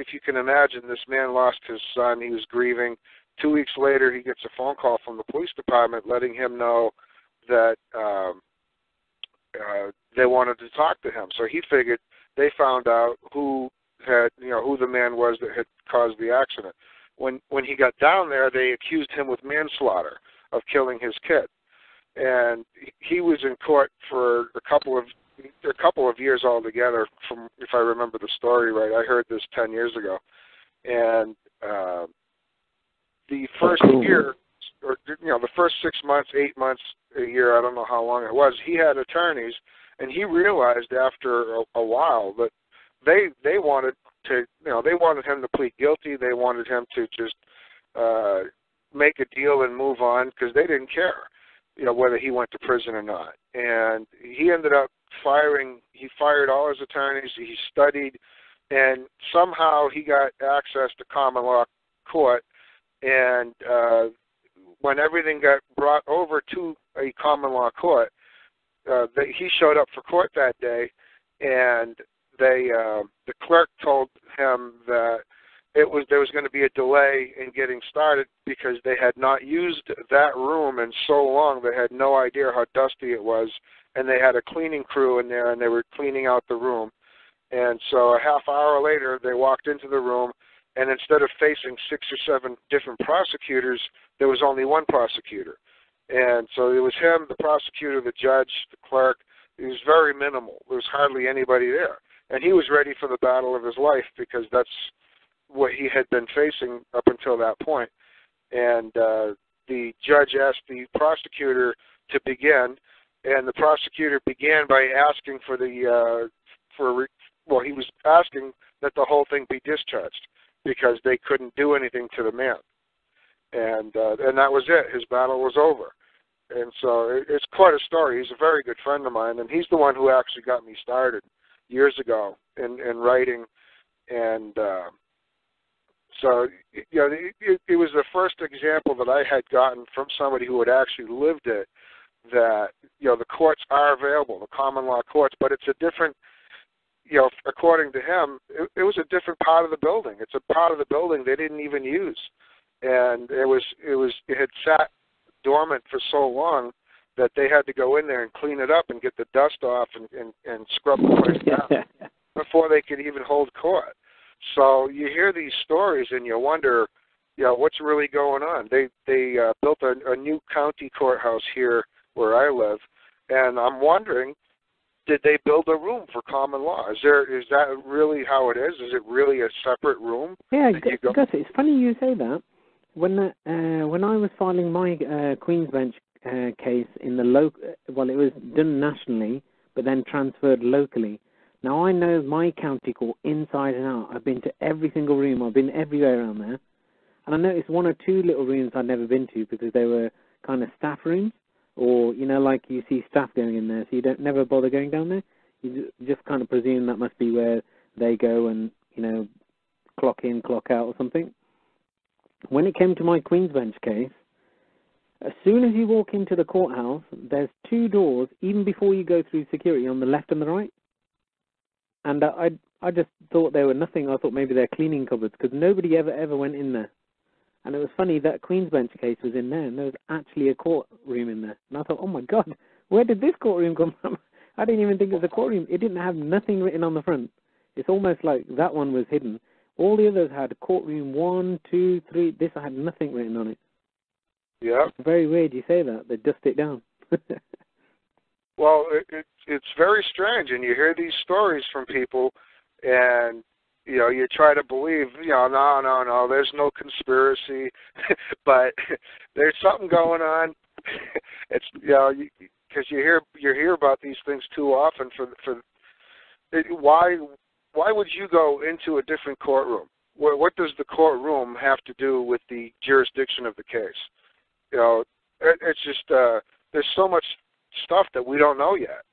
if you can imagine, this man lost his son. He was grieving. 2 weeks later, he gets a phone call from the police department letting him know that they wanted to talk to him. So he figured they found out who the man was that had caused the accident. When he got down there, they accused him with manslaughter of killing his kid, and he was in court for a couple of years altogether. From, if I remember the story right, I heard this 10 years ago, and the first year, or the first 6 months, 8 months, a year, I don't know how long it was, he had attorneys, and he realized after a while that they wanted to, they wanted him to plead guilty. They wanted him to just make a deal and move on because they didn't care, whether he went to prison or not. And he ended up he fired all his attorneys. He studied, and somehow he got access to common law court. And when everything got brought over to a common law court, he showed up for court that day, and the clerk told him that there was going to be a delay in getting started because they had not used that room in so long. They had no idea how dusty it was, and they had a cleaning crew in there, and they were cleaning out the room. And so a half hour later, they walked into the room, and instead of facing 6 or 7 different prosecutors, there was only one prosecutor. And so it was him, the prosecutor, the judge, the clerk. It was very minimal. There was hardly anybody there. And he was ready for the battle of his life because that's what he had been facing up until that point. And the judge asked the prosecutor to begin, and the prosecutor began by asking he was asking that the whole thing be discharged because they couldn't do anything to the man. And that was it. His battle was over. And so it's quite a story. He's a very good friend of mine, and he's the one who actually got me started years ago in writing. And so it was the first example that I had gotten from somebody who had actually lived it, that the courts are available, the common law courts, but it's a different, according to him, it was a different part of the building. It's a part of the building they didn't even use, and it had sat dormant for so long that they had to go in there and clean it up and get the dust off and scrub the place down before they could even hold court. So you hear these stories and you wonder, what's really going on. They built a new county courthouse here where I live, and I'm wondering, did they build a room for common law? Is that really how it is? Is it really a separate room? Yeah, Gus, it's funny you say that. When I was filing my Queen's Bench case in the it was done nationally, but then transferred locally. Now I know my county court inside and out. I've been to every single room. I've been everywhere around there. And I noticed 1 or 2 little rooms I'd never been to because they were kind of staff rooms, or, like you see staff going in there, so you never bother going down there. You just kind of presume that must be where they go and, clock in, clock out or something. When it came to my Queen's Bench case, as soon as you walk into the courthouse, there's 2 doors, even before you go through security, on the left and the right. And I just thought they were nothing. I thought maybe they're cleaning cupboards because nobody ever went in there. And it was funny that Queen's Bench case was in there, and there was actually a courtroom in there. And I thought, oh my God, where did this courtroom come from? I didn't even think it was a courtroom. It didn't have nothing written on the front. It's almost like that one was hidden. All the others had courtroom 1, 2, 3. This had nothing written on it. Yeah. It's very weird you say that. They dust it down. Well, it's very strange, and you hear these stories from people, and you try to believe, no, there's no conspiracy, but there's something going on. It's because you hear about these things too often. Why would you go into a different courtroom? What does the courtroom have to do with the jurisdiction of the case? It's just there's so much stuff that we don't know yet.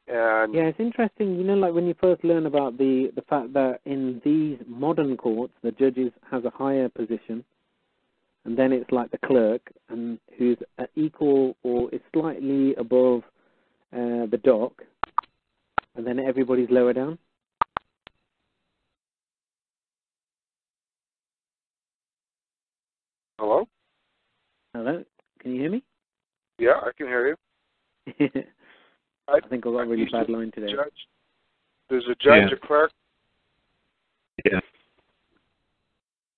And yeah, it's interesting, like when you first learn about the fact that in these modern courts, the judges has a higher position, and then it's like the clerk, and who's equal or is slightly above the dock, and then everybody's lower down. Hello? Hello? Can you hear me? Yeah, I can hear you. I think I've got a really bad line today. There's a judge, a clerk. Yeah.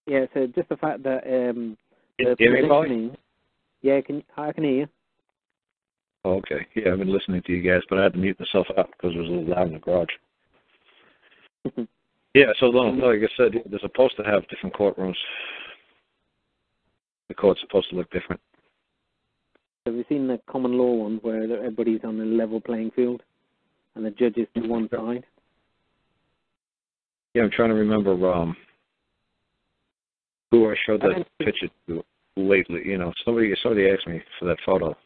Yeah, so just the fact that you hear me, Polly? Yeah, I can hear you. Oh, okay. Yeah, I've been listening to you guys, but I had to mute myself out because it was a little loud in the garage. Yeah, so like I said, they're supposed to have different courtrooms. The court's supposed to look different. Have you seen the common law ones where everybody's on a level playing field and the judge is to one side? Yeah, I'm trying to remember who I showed that picture to lately. You know, somebody asked me for that photo.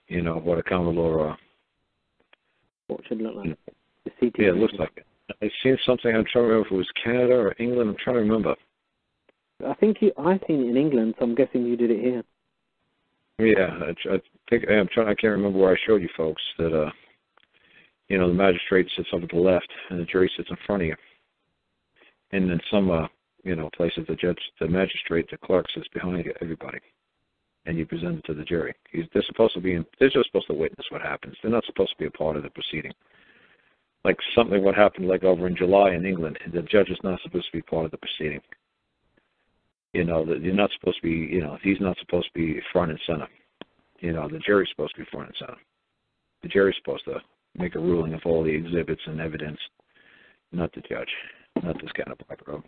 You know, what a common law. What should it look like? Yeah, it looks like it. I've seen something. I'm trying to remember if it was Canada or England. I'm trying to remember. I've seen it in England, so I'm guessing you did it here. Yeah, I think I can't remember where I showed you folks that. You know, the magistrate sits over to the left, and the jury sits in front of you. And then some, you know, places the magistrate, the clerk sits behind everybody, and you present it to the jury. They're just supposed to witness what happens. They're not supposed to be a part of the proceeding. Like something what happened like over in July in England, the judge is not supposed to be part of the proceeding. You know, you're not supposed to be, you know, he's not supposed to be front and center. You know, the jury's supposed to be front and center. The jury's supposed to make a ruling of all the exhibits and evidence, not the judge, not this kind of background.